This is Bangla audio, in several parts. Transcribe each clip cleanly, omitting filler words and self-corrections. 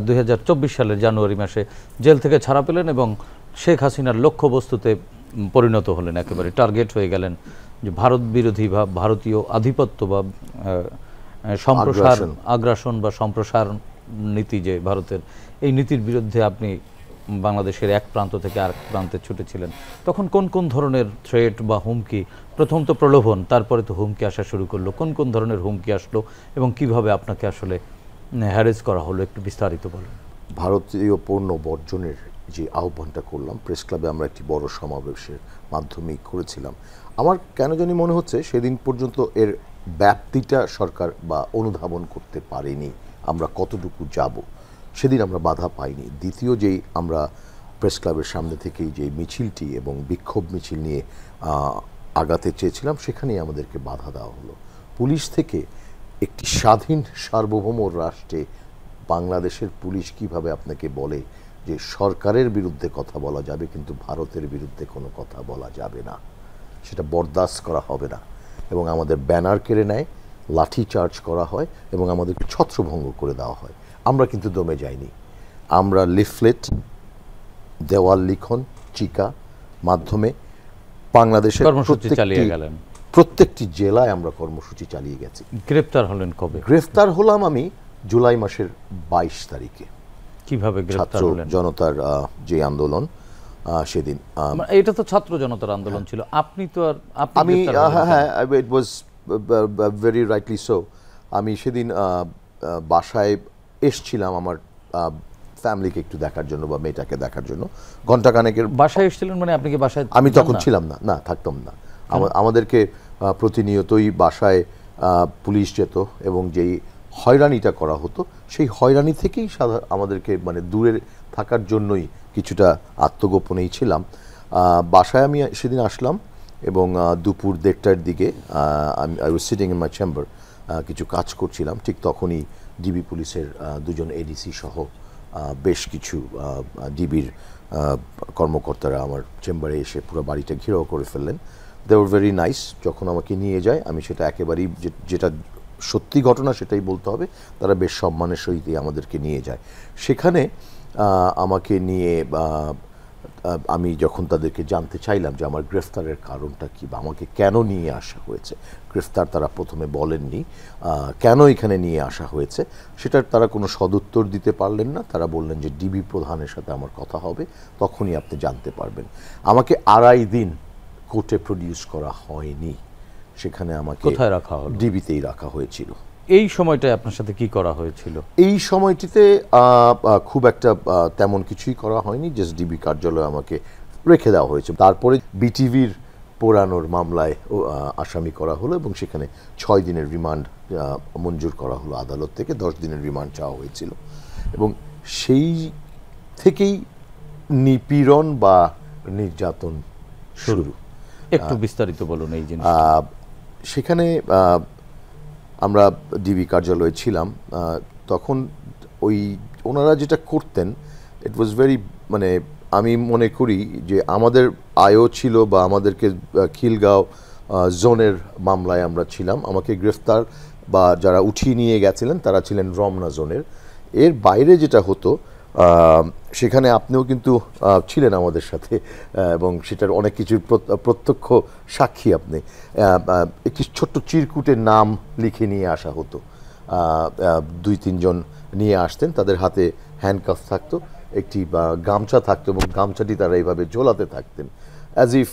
2024 সালের জানুয়ারি মাসে জেল থেকে ছাড়া পেলেন এবং শেখ হাসিনার লক্ষ্যবস্তুতে পরিণত হলেন, একেবারে টার্গেট হয়ে গেলেন যে ভারত বিরোধী বা ভারতীয় আধিপত্য বা আগ্রাসন বা সম্প্রসার নীতি যে ভারতের, এই নীতির বিরুদ্ধে আপনি বাংলাদেশের এক প্রান্ত থেকে আরেক প্রান্তে ছুটেছিলেন। তখন কোন কোন ধরনের থ্রেট বা হুমকি, প্রথম তো প্রলোভন, তারপরে তো হুমকি আসা শুরু করলো, কোন কোন ধরনের হুমকি আসলো এবং কিভাবে আপনাকে আসলে হ্যারেস করা হলো, একটু বিস্তারিত বলুন। ভারতীয় পণ্য বর্জনের যে আহ্বানটা করলাম প্রেস ক্লাবে, আমরা একটি বড় সমাবেশের মাধ্যমেই করেছিলাম। আমার কেন জানি মনে হচ্ছে সেদিন পর্যন্ত এর ব্যাপ্তিটা সরকার বা অনুধাবন করতে পারেনি, আমরা কতটুকু যাব সেদিন আমরা বাধা পাইনি। দ্বিতীয় যেই আমরা প্রেস ক্লাবের সামনে থেকেই যে মিছিলটি এবং বিক্ষোভ মিছিল নিয়ে আগাতে চেয়েছিলাম, সেখানেই আমাদেরকে বাধা দেওয়া হলো। পুলিশ থেকে একটি স্বাধীন সার্বভৌম রাষ্ট্রে বাংলাদেশের পুলিশ কিভাবে আপনাকে বলে যে সরকারের বিরুদ্ধে কথা বলা যাবে কিন্তু ভারতের বিরুদ্ধে কোনো কথা বলা যাবে না, সেটা বরদাস্ত করা হবে না, এবং আমাদের ব্যানার কেড়ে নেয়, লাঠি চার্জ করা হয় এবং আমাদেরকে ছত্রভঙ্গ করে দেওয়া হয়। আমরা কিন্তু দমে যাইনি। আমরা লিফলেট, দেওয়াল লিখন, চিকা মাধ্যমে বাংলাদেশের প্রত্যেকটি জেলায় আমরা কর্মসূচি চালিয়ে গেছি। গ্রেফতার হলেন কবে? গ্রেফতার হলাম আমি জুলাই মাসের 22 তারিখে। কিভাবে গ্রেফতার হলেন? জনতার যে আন্দোলন সেদিন, এটা তো ছাত্র জনতার আন্দোলন ছিল, আপনি তো আর আমি হ্যাঁ, ইট ওয়াজ ভেরি রাইটলি সো। আমি সেদিন বাসায় এসছিলাম আমার ফ্যামিলিকে একটু দেখার জন্য বা মেয়েটাকে দেখার জন্য। ঘণ্টাখানেকের বাসায় এসেছিলেন মানে আপনি কি বাসায়? আমি তখন ছিলাম না, না থাকতাম না। আমাদেরকে প্রতিনিয়তই বাসায় পুলিশ যেত এবং যেই হয়রানিটা করা হতো সেই হয়রানি থেকেই আমাদেরকে মানে দূরে থাকার জন্যই কিছুটা আত্মগোপনেই ছিলাম। বাসায় আমি সেদিন আসলাম এবং দুপুর 1:30টার দিকে I was sitting in my chamber, কিছু কাজ করছিলাম। ঠিক তখনই ডিবি পুলিশের দুজন এডিসি সহ বেশ কিছু ডিবির কর্মকর্তারা আমার চেম্বারে এসে পুরো বাড়িটা ঘেরাও করে ফেললেন। They were very nice. যখন আমাকে নিয়ে যায় আমি সেটা একেবারেই যেটা সত্যি ঘটনা সেটাই বলতে হবে, তারা বেশ সম্মানের সহিত আমাদেরকে নিয়ে যায়। সেখানে আমাকে নিয়ে আমি যখন তাদেরকে জানতে চাইলাম যে আমার গ্রেফতারের কারণটা কী বা আমাকে কেন নিয়ে আসা হয়েছে, গ্রেফতার তারা প্রথমে বলেননি, কেন এখানে নিয়ে আসা হয়েছে সেটার তারা কোনো সদুত্তর দিতে পারলেন না। তারা বললেন যে ডিবি প্রধানের সাথে আমার কথা হবে, তখনই আপনি জানতে পারবেন। আমাকে 2.5 দিন কোর্টে প্রডিউস করা হয়নি, সেখানে আমাকে কোথায় রাখা হলো? ডিবিতেই রাখা হয়েছিল। এই সময়টায় আপনার সাথে কি করা হয়েছিল? এই সময়টিতে খুব একটা তেমন কিছুই করা হয়নি, জাস্ট ডিবি কার্যালয়ে আমাকে রেখে দেওয়া হয়েছে। তারপরে বিটিভির পোড়ানোর মামলায় আসামি করা হলো এবং সেখানে 6 দিনের রিমান্ড মঞ্জুর করা হলো আদালত থেকে, 10 দিনের রিমান্ড চাওয়া হয়েছিল। এবং সেই থেকেই নিপীড়ন বা নির্যাতন শুরু। একটু বিস্তারিত বলুন এই জিনিস। সেখানে আমরা ডিবি কার্যালয়ে ছিলাম, তখন ওনারা যেটা করতেন ইট ওয়াজ ভেরি, মানে আমি মনে করি যে আমাদের আয়ও ছিল বা আমাদেরকে খিলগাঁও জোনের মামলায় আমরা ছিলাম, আমাকে গ্রেফতার বা যারা উঠিয়ে নিয়ে গেছিলেন তারা ছিলেন রমনা জোনের। এর বাইরে যেটা হতো সেখানে আপনিও কিন্তু ছিলেন আমাদের সাথে এবং সেটার অনেক কিছুর প্রত্যক্ষ সাক্ষী আপনি। একটি ছোট্ট চিরকুটের নাম লিখে নিয়ে আসা হতো, 2-3 জন নিয়ে আসতেন, তাদের হাতে হ্যান্ডকাফ থাকতো, একটি গামছা থাকতো এবং গামছাটি তারা এইভাবে ঝোলাতে থাকতেন অ্যাজ ইফ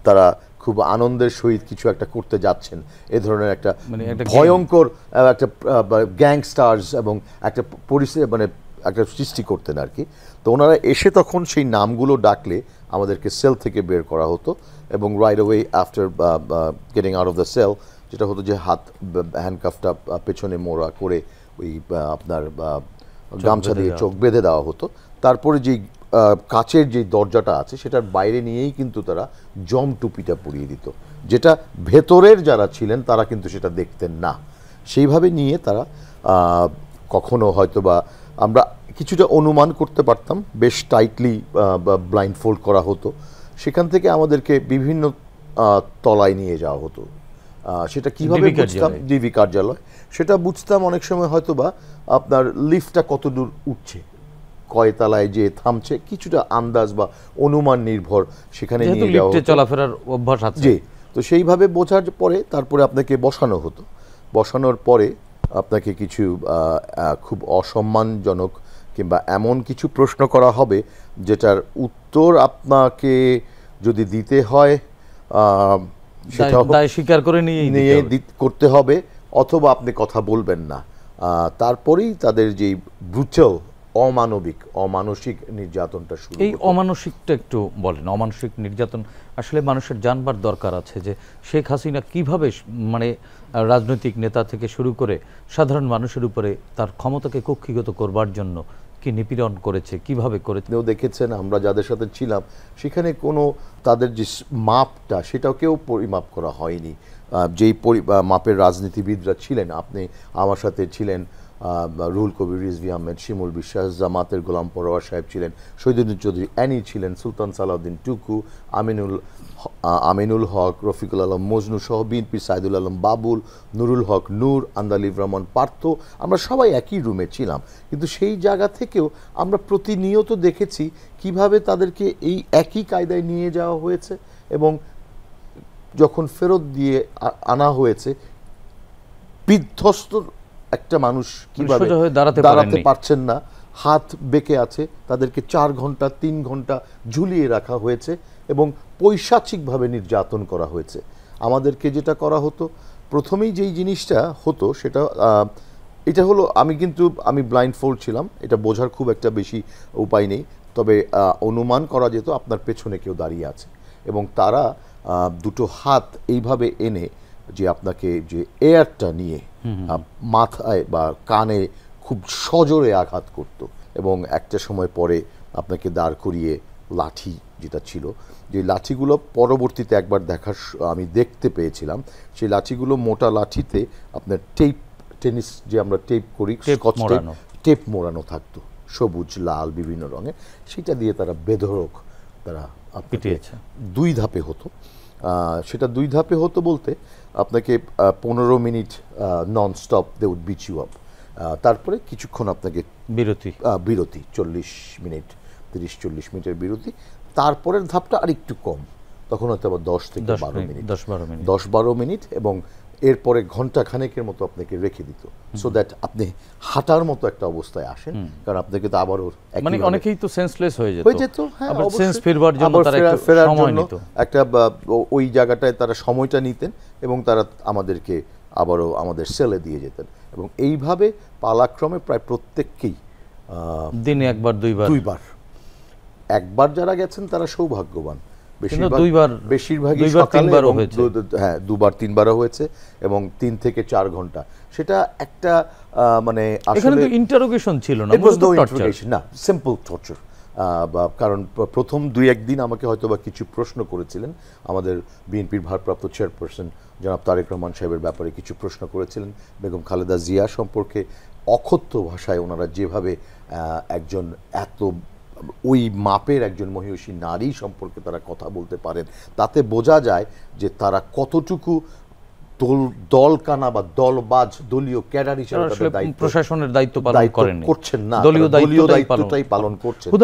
তারা খুব আনন্দের সহিত কিছু একটা করতে যাচ্ছেন। এ ধরনের একটা ভয়ঙ্কর একটা গ্যাংস্টার্স এবং একটা পরিস্থিতি মানে একটা সৃষ্টি করতেন আর কি। তো ওনারা এসে তখন সেই নামগুলো ডাকলে আমাদেরকে সেল থেকে বের করা হতো এবং right away after getting out of the cell যেটা হতো যে হাত হ্যান্ডকাফটা পেছনে মোড়া করে ওই আপনার গামছা দিয়ে চোখ বেঁধে দেওয়া হতো। তারপরে যেই কাচের যে দরজাটা আছে সেটার বাইরে নিয়েই কিন্তু তারা জম টুপিটা পরিয়ে দিত, যেটা ভেতরের যারা ছিলেন তারা কিন্তু সেটা দেখতেন না। সেইভাবে নিয়ে তারা কখনো হয়তো বা আমরা কিছুটা অনুমান করতে পারতাম, বেশ টাইটলি ব্লাইন্ড ফোল্ড করা হতো, সেখান থেকে আমাদেরকে বিভিন্ন তলায় নিয়ে যাওয়া হতো। সেটা কিভাবে ডিবি বুঝতাম, কার্যালয়। ডিবি কার্যালয়, সেটা বুঝতাম অনেক সময় হয়তোবা আপনার লিফটটা কত দূর উঠছে, কয় তলায় যে থামছে, কিছুটা আন্দাজ বা অনুমান নির্ভর সেখানে যেহেতু নিয়ে যাওয়া লিফটে হতো। চলাফেরার অভ্যাস আছে। জি, তো সেইভাবে বোঝার পরে তারপরে আপনাকে বসানো হতো। বসানোর পরে আপনাকে কিছু খুব অসম্মানজনক কিংবা এমন কিছু প্রশ্ন করা হবে যেটার উত্তর আপনাকে যদি দিতে হয় সেটা দায় স্বীকার করে নিয়েই দিতে নিয়ে হবে। করতে হবে, অথবা আপনি কথা বলবেন না। তারপরেই তাদের যেই ব্রুটাল অমানসিক নির্যাতনটা শুরু এই হতো। অমানসিকটা একটু বলেন। অমানসিক নির্যাতন আসলে মানুষের জানবার দরকার আছে যে শেখ হাসিনা কিভাবে মানে রাজনৈতিক নেতা থেকে শুরু করে সাধারণ মানুষের উপরে তার ক্ষমতাকে কক্ষিগত করবার জন্য কি নিপীড়ন করেছে, কিভাবে করেছে। আপনিও দেখেছেন, আমরা যাদের সাথে ছিলাম সেখানে কোনো তাদের যে মাপটা সেটাকেও পরিমাপ করা হয়নি। যেই মাপের রাজনীতিবিদরা ছিলেন, আপনি আমার সাথে ছিলেন, রুহুল কবির রিজভী আহমেদ, শিমুল বিশ্বাস, জামাতের গোলাম পরোয়ার সাহেব ছিলেন, শহীদুদ্দিন চৌধুরী অ্যানি ছিলেন, সুলতান সালাউদ্দিন টুকু, আমিনুল হক, রফিকুল আলম মজনু সহ বিএনপি সাইদুল আলম বাবুল, নুরুল হক নূর, আন্দালিব রহমান পার্থ, আমরা সবাই একই রুমে ছিলাম। কিন্তু সেই জায়গা থেকেও আমরা প্রতিনিয়ত দেখেছি কিভাবে তাদেরকে এই একই কায়দায় নিয়ে যাওয়া হয়েছে, এবং যখন ফেরত দিয়ে আনা হয়েছে বিধ্বস্ত একটা মানুষ কিভাবে সোজা হয়ে দাঁড়াতে পারছেন না, হাত বেঁকে আছে, তাদেরকে 4 ঘন্টা 3 ঘন্টা ঝুলিয়ে রাখা হয়েছে এবং পৈশাচিকভাবে নির্যাতন করা হয়েছে। আমাদেরকে যেটা করা হতো, প্রথমেই যেই জিনিসটা হতো সেটা এটা হলো, আমি ব্লাইন্ড ফোল্ড ছিলাম, এটা বোঝার খুব একটা বেশি উপায় নেই, তবে অনুমান করা যেত আপনার পেছনে কেউ দাঁড়িয়ে আছে, এবং তারা দুটো হাত এইভাবে এনে যে আপনাকে যে এয়ারটা নিয়ে মাথায় বা কানে খুব সজোরে আঘাত করত, এবং একটা সময় পরে আপনাকে দাঁড় করিয়ে লাঠি যেটা ছিল, যে লাঠিগুলো পরবর্তীতে একবার আমি দেখতে পেয়েছিলাম, সেই লাঠিগুলো মোটা লাঠিতে আপনার টেনিস যে আমরা টেপ করি, স্কচ টেপ মোড়ানো থাকতো, সবুজ লাল বিভিন্ন রঙের, সেটা দিয়ে তারা বেধড়ক তারা পিটিয়েছে। 2 ধাপে হতো। সেটা 2 ধাপে হতো বলতে আপনাকে 15 minute non stop they would beat you up, তারপরে কিছুক্ষণ আপনাকে বিরতি 40 মিনিট 30-40 মিনিটের বিরতি, তারপরের ধাপটা আর একটু কম, তখন হয়তো আবার 10 থেকে 12 মিনিট 10-12 মিনিট, এবং এরপরে ঘন্টা খানেকের মতো আপনাকে রেখে দিত, সো দ্যাট আপনি হাঁটার মতো একটা অবস্থায় আসেন, কারণ আপনাকে তো আবারও মানে অনেকেই তো সেন্সলেস হয়ে যেত। হ্যাঁ, আবার সেন্স ফেরবার জন্য তারা একটু সময় নিত, একটা ওই জায়গাটায় তারা সময়টা নিতেন, এবং তারা আমাদেরকে আবারও আমাদের সেলে দিয়ে যেতেন, এবং এইভাবে পালাক্রমে প্রায় প্রত্যেককেই দিনে একবার দুইবার একবার যারা গেছেন তারা সৌভাগ্যবান, বেশিরভাগই তিনবারও হয়েছে। হ্যাঁ, 2-3বারও হয়েছে, এবং 3 থেকে 4 ঘন্টা। সেটা একটা মানে এখানে তো ইন্টারোগেশন ছিল না, না, সিম্পল টর্চার। কারণ প্রথম 2-1 দিন আমাকে হয়তোবা কিছু প্রশ্ন করেছিলেন, আমাদের বিএনপির ভারপ্রাপ্ত চেয়ারপারসন জনাব তারেক রহমান সাহেবের ব্যাপারে কিছু প্রশ্ন করেছিলেন, বেগম খালেদা জিয়া সম্পর্কে অকথ্য ভাষায় ওনারা যেভাবে একজন এত ওই মাপের একজন মহিষী নারী সম্পর্কে তারা কথা বলতে পারেন, তাতে বোঝা যায় যে তারা কতটুকু দলকানা বা দলবাজ দলীয় ক্যাডার হিসেবে প্রশাসনের দায়িত্ব পালন করছেন না, দলীয় দায়িত্বটাই পালন পালন করছেন।